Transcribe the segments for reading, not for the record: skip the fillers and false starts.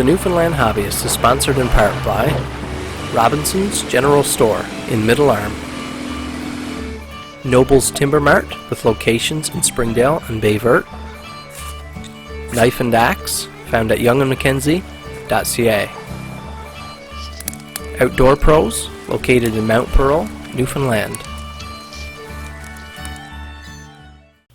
The Newfoundland Hobbyist is sponsored in part by Robinson's General Store in Middle Arm, Noble's Timber Mart with locations in Springdale and Bayvert, Knife and Axe found at youngandmackenzie.ca, Outdoor Pros located in Mount Pearl, Newfoundland.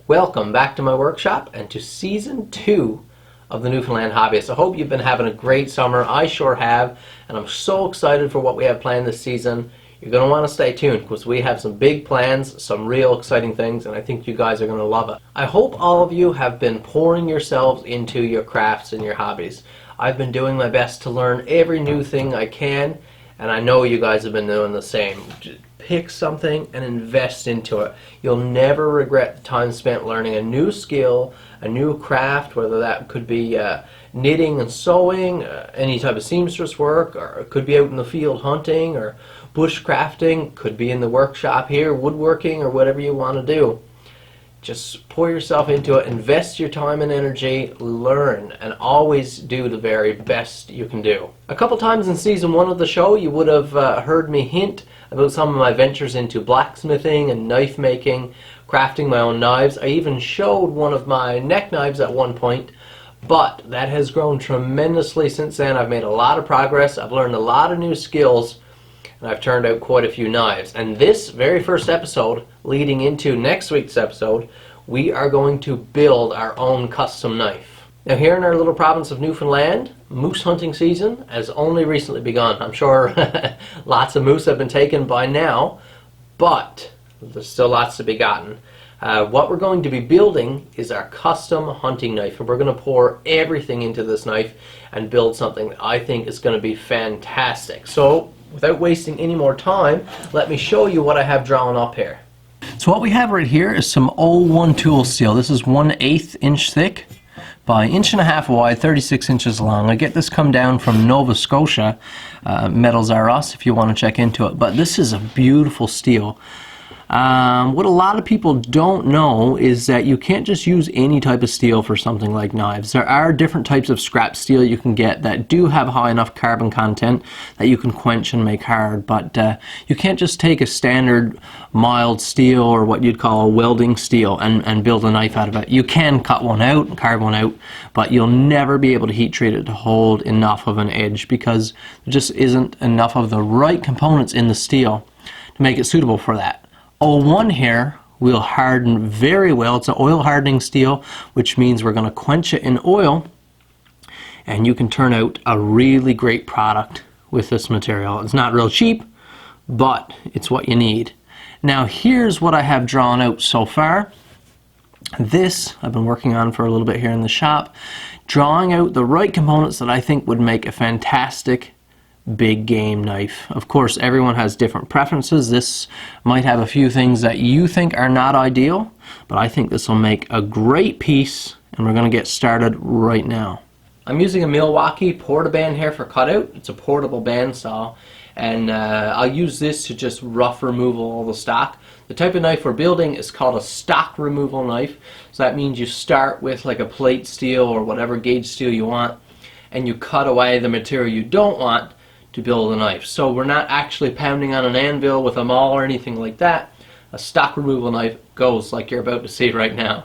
Welcome back to my workshop and to Season 2 of the Newfoundland Hobbyist. I hope you've been having a great summer. I sure have, and I'm so excited for what we have planned this season. You're going to want to stay tuned because we have some big plans, some real exciting things, and I think you guys are going to love it. I hope all of you have been pouring yourselves into your crafts and your hobbies. I've been doing my best to learn every new thing I can, and I know you guys have been doing the same. Just pick something and invest into it. You'll never regret the time spent learning a new skill, a new craft, whether that could be knitting and sewing, any type of seamstress work, or it could be out in the field hunting or bushcrafting, could be in the workshop here, woodworking, or whatever you want to do. Just pour yourself into it, invest your time and energy, learn, and always do the very best you can do. A couple times in Season 1 of the show, you would have heard me hint about some of my ventures into blacksmithing and knife making, crafting my own knives. I even showed one of my neck knives at one point, but that has grown tremendously since then. I've made a lot of progress, I've learned a lot of new skills, and I've turned out quite a few knives. And this very first episode, leading into next week's episode, we are going to build our own custom knife. Now here in our little province of Newfoundland, moose hunting season has only recently begun. I'm sure lots of moose have been taken by now, but there's still lots to be gotten. What we're going to be building is our custom hunting knife, and we're going to pour everything into this knife and build something that I think is going to be fantastic. So without wasting any more time, let me show you what I have drawn up here. So what we have right here is some 01 tool steel. This is 1/8 inch thick by 1.5 inches wide, 36 inches long. I get this come down from Nova Scotia. Metals R Us if you want to check into it. But this is a beautiful steel. What a lot of people don't know is that you can't just use any type of steel for something like knives. There are different types of scrap steel you can get that do have high enough carbon content that you can quench and make hard, but you can't just take a standard mild steel or what you'd call a welding steel and build a knife out of it. You can cut one out, carve one out, but you'll never be able to heat treat it to hold enough of an edge because there just isn't enough of the right components in the steel to make it suitable for that. 01 here will harden very well. It's an oil hardening steel, which means we're going to quench it in oil, and you can turn out a really great product with this material. It's not real cheap, but it's what you need. Now here's what I have drawn out so far. This I've been working on for a little bit here in the shop, drawing out the right components that I think would make a fantastic big game knife. Of course, everyone has different preferences. This might have a few things that you think are not ideal, but I think this will make a great piece, and we're going to get started right now. I'm using a Milwaukee Portaband here for cutout. It's a portable bandsaw, and I'll use this to just rough remove all the stock. The type of knife we're building is called a stock removal knife, so that means you start with like a plate steel or whatever gauge steel you want, and you cut away the material you don't want to build a knife. So we're not actually pounding on an anvil with a maul or anything like that. A stock removal knife goes like you're about to see right now.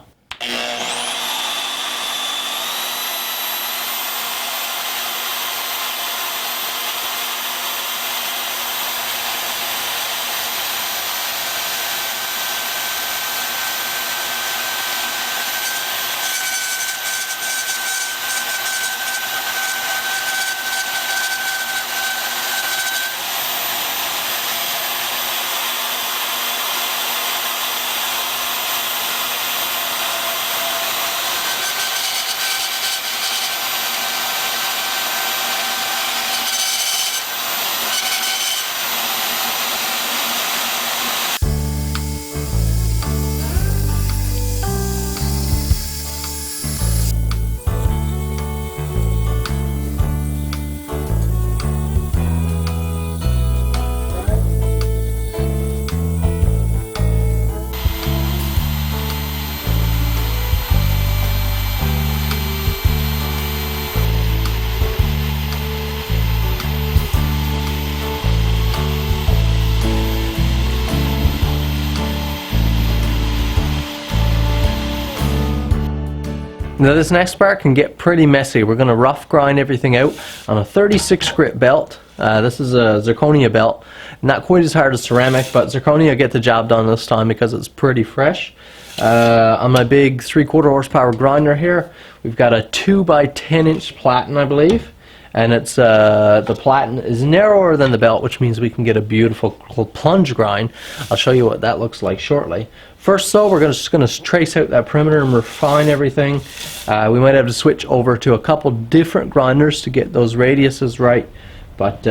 Now this next part can get pretty messy. We're going to rough grind everything out on a 36 grit belt. This is a zirconia belt. Not quite as hard as ceramic, but zirconia get the job done this time because it's pretty fresh. On my big 3/4 horsepower grinder here, we've got a 2 by 10 inch platen, I believe. And it's the platen is narrower than the belt, which means we can get a beautiful plunge grind. I'll show you what that looks like shortly. First though, we're just going to trace out that perimeter and refine everything. We might have to switch over to a couple different grinders to get those radiuses right, but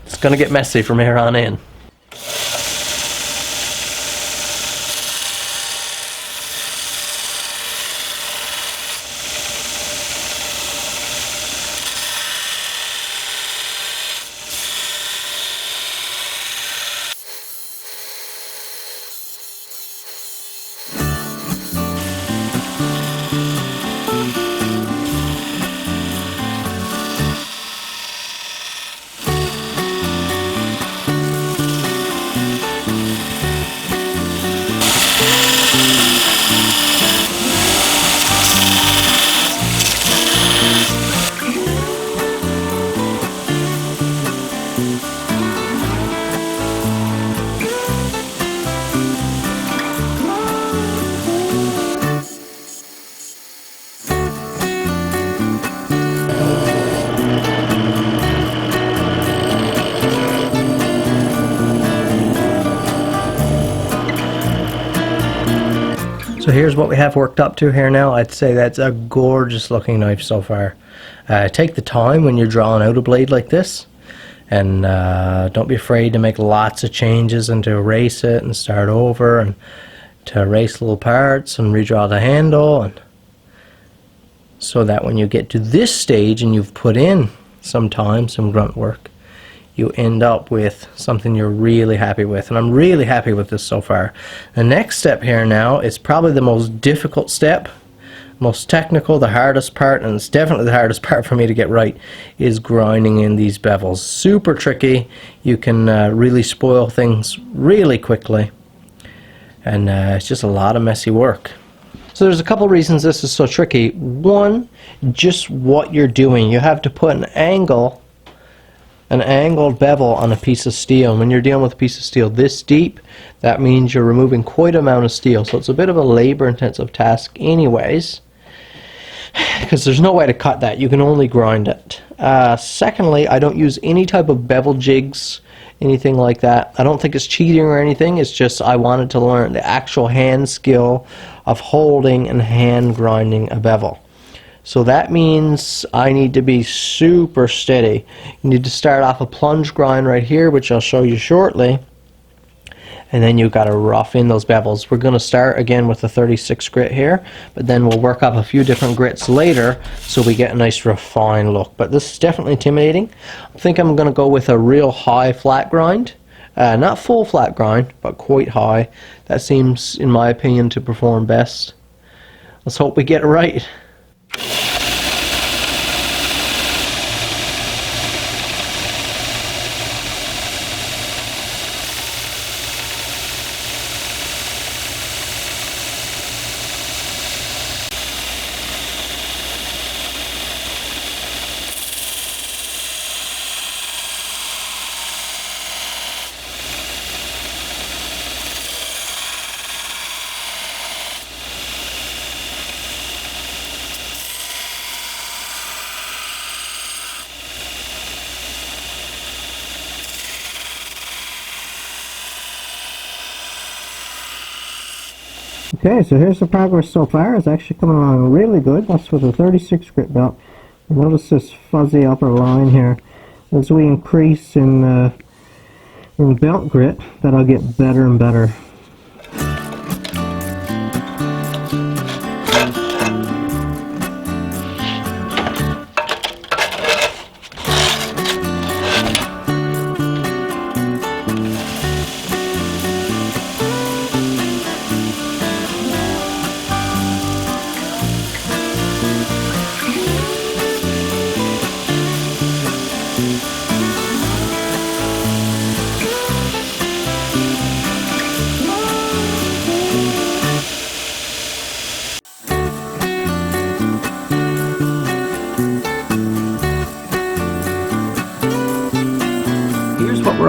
it's going to get messy from here on in. So here's what we have worked up to here now. I'd say that's a gorgeous looking knife so far. Take the time when you're drawing out a blade like this, and don't be afraid to make lots of changes and to erase it and start over, and to erase little parts and redraw the handle, and so that when you get to this stage and you've put in some time, some grunt work, you end up with something you're really happy with. And I'm really happy with this so far. The next step here now is probably the most difficult step, most technical, the hardest part, and it's definitely the hardest part for me to get right, is grinding in these bevels. Super tricky. You can really spoil things really quickly, and it's just a lot of messy work. So there's a couple reasons this is so tricky. One, just what you're doing. You have to put an angled bevel on a piece of steel. And when you're dealing with a piece of steel this deep, that means you're removing quite an amount of steel. So it's a bit of a labor-intensive task anyways, because there's no way to cut that. You can only grind it. Secondly, I don't use any type of bevel jigs, anything like that. I don't think it's cheating or anything. It's just I wanted to learn the actual hand skill of holding and hand grinding a bevel. So that means I need to be super steady. You need to start off a plunge grind right here, which I'll show you shortly, and then you've got to rough in those bevels. We're going to start again with the 36 grit here, but then we'll work up a few different grits later so we get a nice refined look. But this is definitely intimidating. I think I'm going to go with a real high flat grind. Not full flat grind, but quite high. That seems, in my opinion, to perform best. Let's hope we get it right. Okay, so here's the progress so far. It's actually coming along really good. That's with a 36 grit belt. Notice this fuzzy upper line here. As we increase in belt grit, that'll get better and better.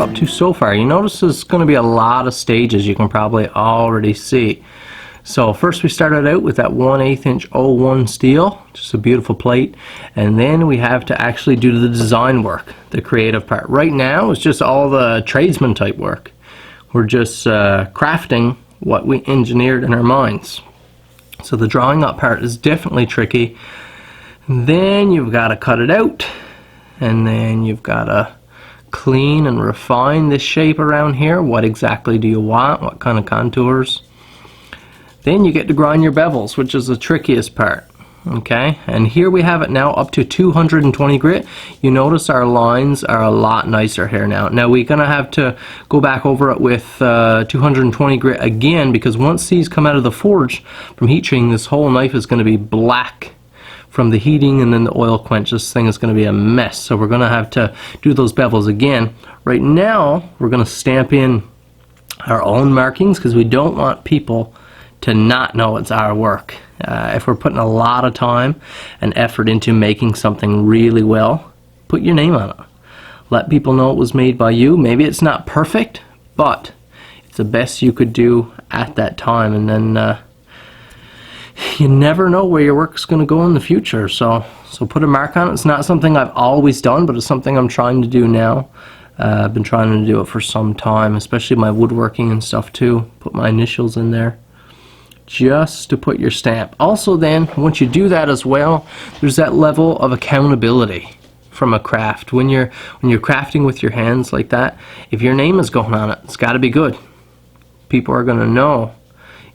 up to so far. You notice there's going to be a lot of stages, you can probably already see. So first we started out with that 1/8 inch 01 steel, just a beautiful plate, and then we have to actually do the design work, the creative part. Right now it's just all the tradesman type work. We're just crafting what we engineered in our minds. So the drawing up part is definitely tricky. And then you've got to cut it out, and then you've got to clean and refine this shape around here. What exactly do you want? What kind of contours? Then you get to grind your bevels, which is the trickiest part. Okay, and here we have it now up to 220 grit. You notice our lines are a lot nicer here now. Now we're gonna have to go back over it with 220 grit again, because once these come out of the forge from heat treating, this whole knife is gonna be black from the heating and then the oil quench. This thing is gonna be a mess. So we're gonna have to do those bevels again. Right now, we're gonna stamp in our own markings, because we don't want people to not know it's our work. If we're putting a lot of time and effort into making something really well, put your name on it. Let people know it was made by you. Maybe it's not perfect, but it's the best you could do at that time, and then you never know where your work is going to go in the future. So put a mark on it. It's not something I've always done, but it's something I'm trying to do now. I've been trying to do it for some time, especially my woodworking and stuff too. Put my initials in there, just to put your stamp. Also then, once you do that as well, there's that level of accountability from a craft. When you're crafting with your hands like that, if your name is going on it, it's got to be good. People are going to know.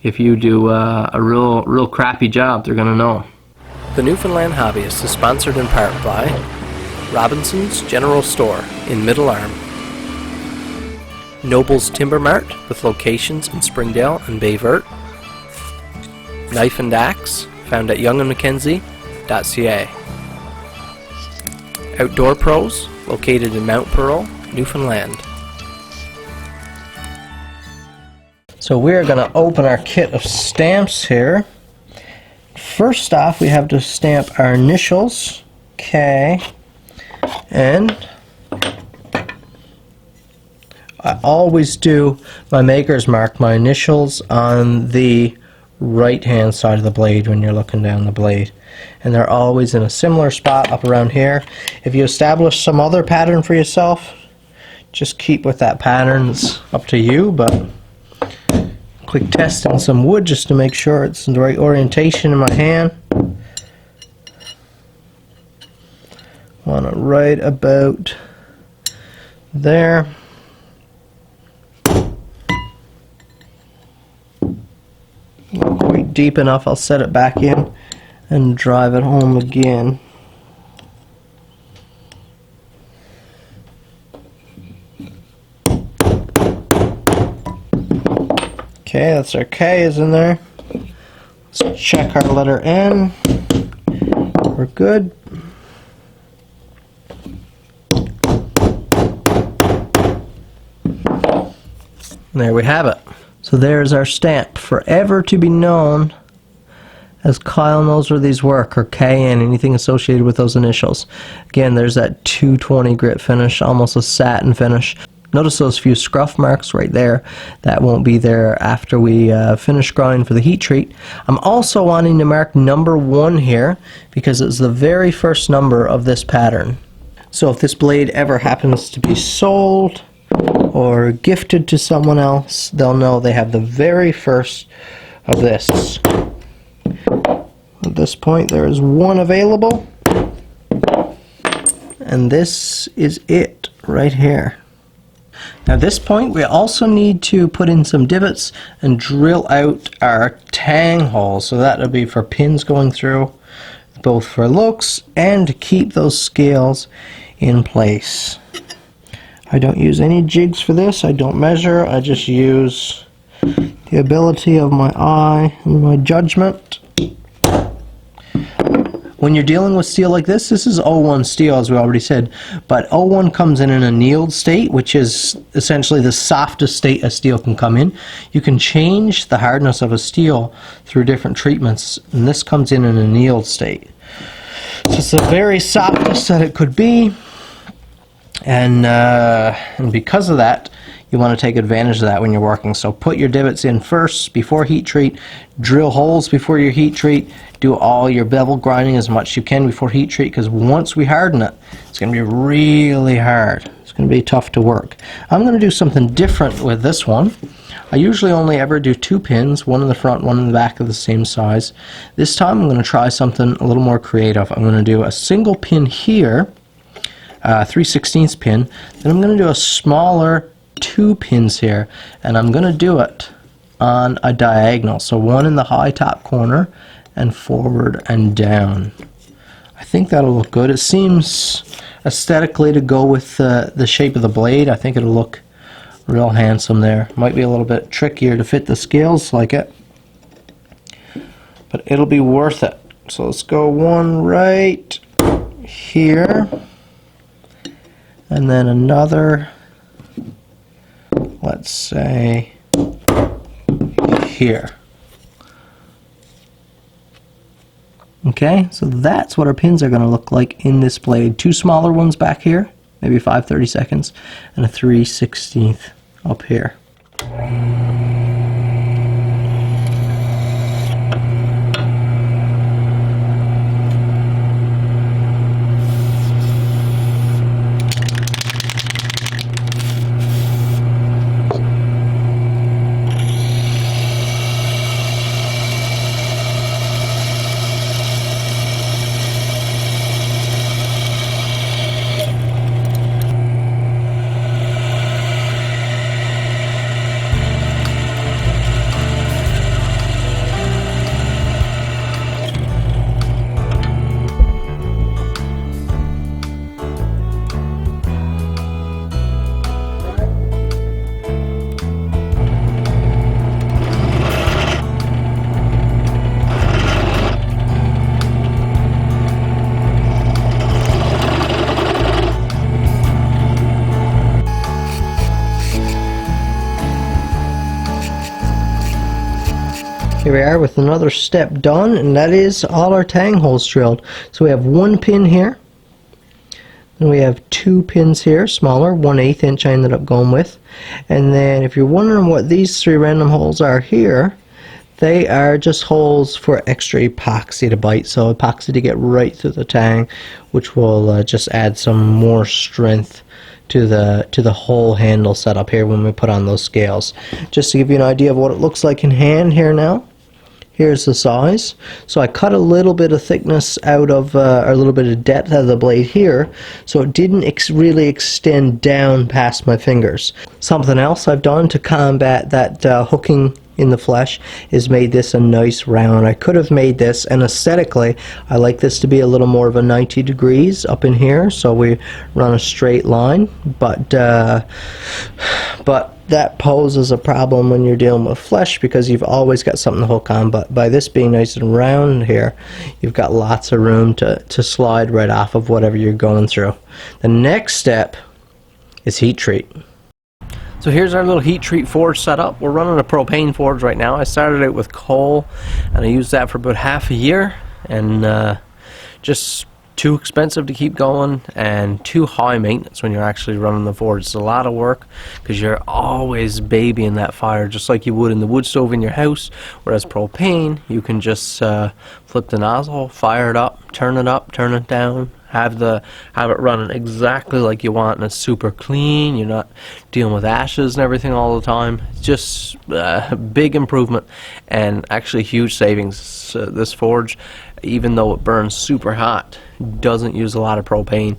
If you do a real crappy job, they're going to know. The Newfoundland Hobbyist is sponsored in part by Robinson's General Store in Middle Arm, Noble's Timber Mart with locations in Springdale and Bayvert, Knife and Axe, found at youngandmackenzie.ca. Outdoor Pros, located in Mount Pearl, Newfoundland. So we're going to open our kit of stamps here. First off, we have to stamp our initials, K, and I always do my maker's mark, my initials, on the right hand side of the blade when you're looking down the blade, and they're always in a similar spot up around here. If you establish some other pattern for yourself, just keep with that pattern. It's up to you, but quick test on some wood just to make sure it's in the right orientation in my hand. Want it right about there. Not quite deep enough. I'll set it back in and drive it home again. Okay, that's our K is in there. Let's check our letter N. We're good. And there we have it. So there's our stamp, forever to be known as Kyle Noseworthy's work, or KN, anything associated with those initials. Again, there's that 220 grit finish, almost a satin finish. Notice those few scruff marks right there. That won't be there after we finish grinding for the heat treat. I'm also wanting to mark number 1 here because it's the very first number of this pattern. So if this blade ever happens to be sold or gifted to someone else, they'll know they have the very first of this. At this point there is 1 available, and this is it right here. Now at this point we also need to put in some divots and drill out our tang holes, so that'll be for pins going through, both for looks and to keep those scales in place. I don't use any jigs for this. I don't measure. I just use the ability of my eye and my judgment. When you're dealing with steel like this is 01 steel, as we already said, but 01 comes in an annealed state, which is essentially the softest state a steel can come in. You can change the hardness of a steel through different treatments, and this comes in an annealed state. So it's the very softest that it could be. And because of that, you want to take advantage of that when you're working. So put your divots in first before heat treat, drill holes before your heat treat, do all your bevel grinding as much as you can before heat treat, because once we harden it, it's going to be really hard. It's going to be tough to work. I'm going to do something different with this one. I usually only ever do 2 pins, one in the front, one in the back of the same size. This time I'm going to try something a little more creative. I'm going to do a single pin here, 3/16 pin, then I'm going to do a smaller 2 pins here, and I'm going to do it on a diagonal, so one in the high top corner and forward and down. I think that'll look good. It seems aesthetically to go with the shape of the blade. I think it'll look real handsome there. Might be a little bit trickier to fit the scales like it, but it'll be worth it. So let's go one right here, and then another, let's say, here. Okay, so that's what our pins are going to look like in this blade. 2 smaller ones back here, maybe 5/32, and a 3/16 up here. Here we are with another step done, and that is all our tang holes drilled. So we have 1 pin here, and we have 2 pins here, smaller, 1/8 inch I ended up going with. And then if you're wondering what these 3 random holes are here, they are just holes for extra epoxy to bite, so epoxy to get right through the tang, which will just add some more strength to the whole handle setup here when we put on those scales. Just to give you an idea of what it looks like in hand here now. Here's the size. So I cut a little bit of thickness out of, or a little bit of depth out of the blade here, so it didn't really extend down past my fingers. Something else I've done to combat that hooking in the flesh is made this a nice round. I could have made this, and aesthetically I like this to be a little more of a 90 degrees up in here, so we run a straight line, but that poses a problem when you're dealing with flesh because you've always got something to hook on. But by this being nice and round here, you've got lots of room to slide right off of whatever you're going through. The next step is heat treat. So here's our little heat treat forge setup. We're running a propane forge right now. I started out with coal, and I used that for about half a year, and just too expensive to keep going and too high maintenance when you're actually running the forge. It's a lot of work because you're always babying that fire just like you would in the wood stove in your house, whereas propane, you can just flip the nozzle, fire it up, turn it down, have it running exactly like you want, and it's super clean. You're not dealing with ashes and everything all the time. It's just a big improvement and actually huge savings. This forge, even though it burns super hot, doesn't use a lot of propane.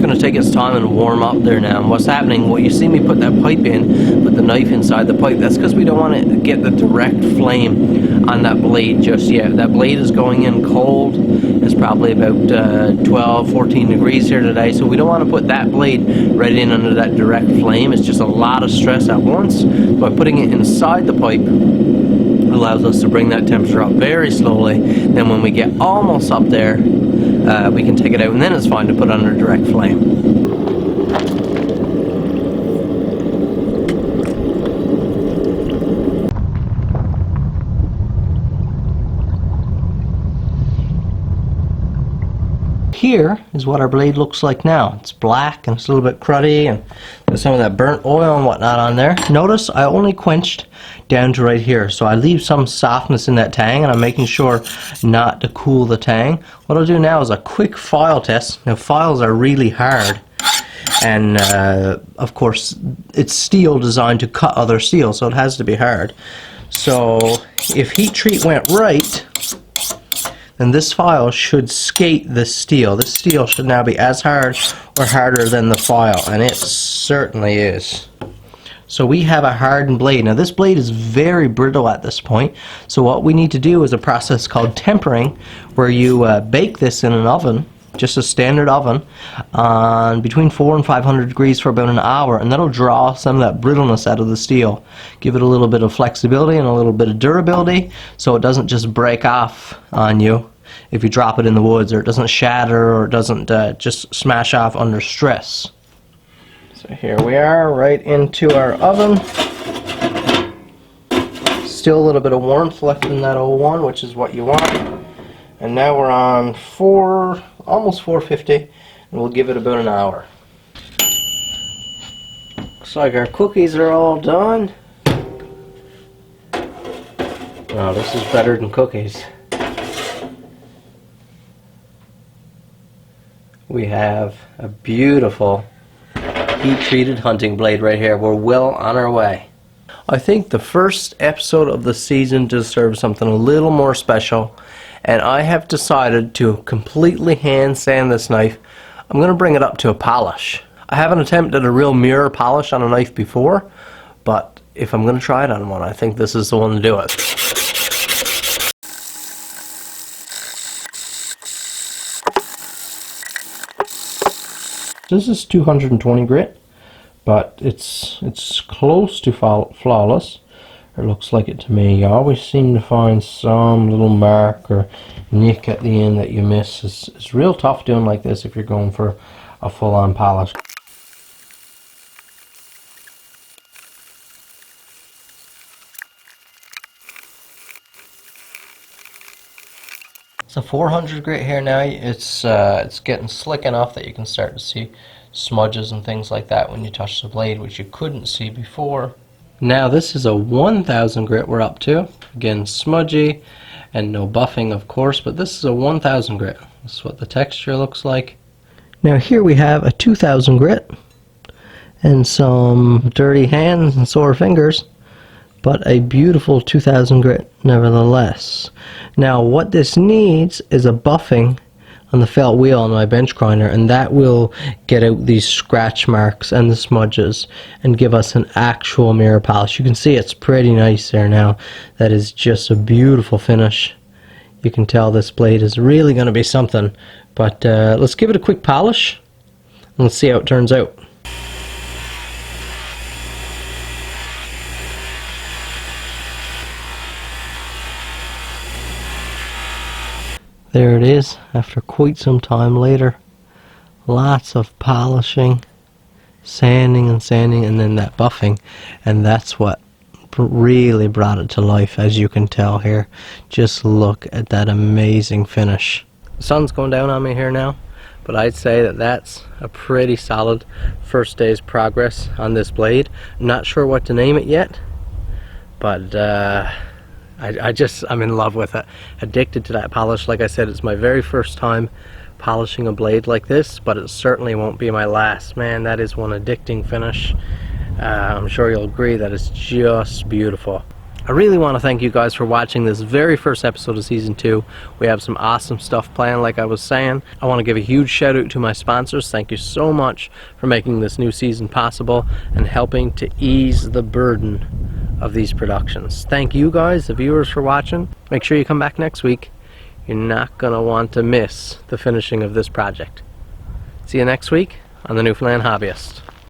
going to take its time and warm up there now. And what's happening, what you see me put that pipe in, put the knife inside the pipe, that's because we don't want to get the direct flame on that blade just yet. That blade is going in cold. It's probably about 12, 14 degrees here today, so we don't want to put that blade right in under that direct flame. It's just a lot of stress at once. By putting it inside the pipe, allows us to bring that temperature up very slowly. Then when we get almost up there, we can take it out, and then it's fine to put under direct flame. Here is what our blade looks like now. It's black and it's a little bit cruddy, and there's some of that burnt oil and whatnot on there. Notice I only quenched down to right here, so I leave some softness in that tang, and I'm making sure not to cool the tang. What I'll do now is a quick file test. Now, files are really hard, and of course it's steel designed to cut other steel, so it has to be hard. So if heat treat went right, and this file should skate this steel. This steel should now be as hard or harder than the file, and it certainly is. So we have a hardened blade. Now this blade is very brittle at this point, so what we need to do is a process called tempering, where you bake this in an oven, just a standard oven, on between 400 and 500 degrees for about an hour, and that'll draw some of that brittleness out of the steel. Give it a little bit of flexibility and a little bit of durability, so it doesn't just break off on you if you drop it in the woods, or it doesn't shatter, or it doesn't just smash off under stress. So here we are, right into our oven. Still a little bit of warmth left in that 01, which is what you want. And now we're on almost 450, and we'll give it about an hour. Looks like our cookies are all done. Oh, this is better than cookies. We have a beautiful heat-treated hunting blade right here. We're well on our way. I think the first episode of the season deserves something a little more special, and I have decided to completely hand sand this knife. I'm going to bring it up to a polish. I haven't attempted a real mirror polish on a knife before, but if I'm going to try it on one, I think this is the one to do it. This is 220 grit, but it's close to flawless. It looks like it to me. You always seem to find some little mark or nick at the end that you miss. It's real tough doing like this if you're going for a full-on polish. It's a 400 grit here now. It's getting slick enough that you can start to see smudges and things like that when you touch the blade, which you couldn't see before. Now this is a 1000 grit we're up to. Again, smudgy and no buffing, of course, but this is a 1000 grit. This is what the texture looks like. Now here we have a 2000 grit and some dirty hands and sore fingers, but a beautiful 2000 grit nevertheless. Now what this needs is a buffing on the felt wheel on my bench grinder, and that will get out these scratch marks and the smudges and give us an actual mirror polish. You can see it's pretty nice there now. That is just a beautiful finish. You can tell this blade is really going to be something, but let's give it a quick polish and let's see how it turns out. There it is, after quite some time later. Lots of polishing, sanding and sanding, and then that buffing, and that's what really brought it to life, as you can tell here. Just look at that amazing finish. The sun's going down on me here now, but I'd say that that's a pretty solid first day's progress on this blade. I'm not sure what to name it yet, but I'm in love with it. Addicted to that polish. Like I said, it's my very first time polishing a blade like this, but it certainly won't be my last. Man, that is one addicting finish. I'm sure you'll agree that it's just beautiful. I I really want to thank you guys for watching this very first episode of Season 2. We have some awesome stuff planned, like I was saying. I want to give a huge shout out to my sponsors. Thank you so much for making this new season possible and helping to ease the burden of these productions. Thank you guys, the viewers, for watching. Make sure you come back next week. You're not going to want to miss the finishing of this project. See you next week on the Newfoundland Hobbyist.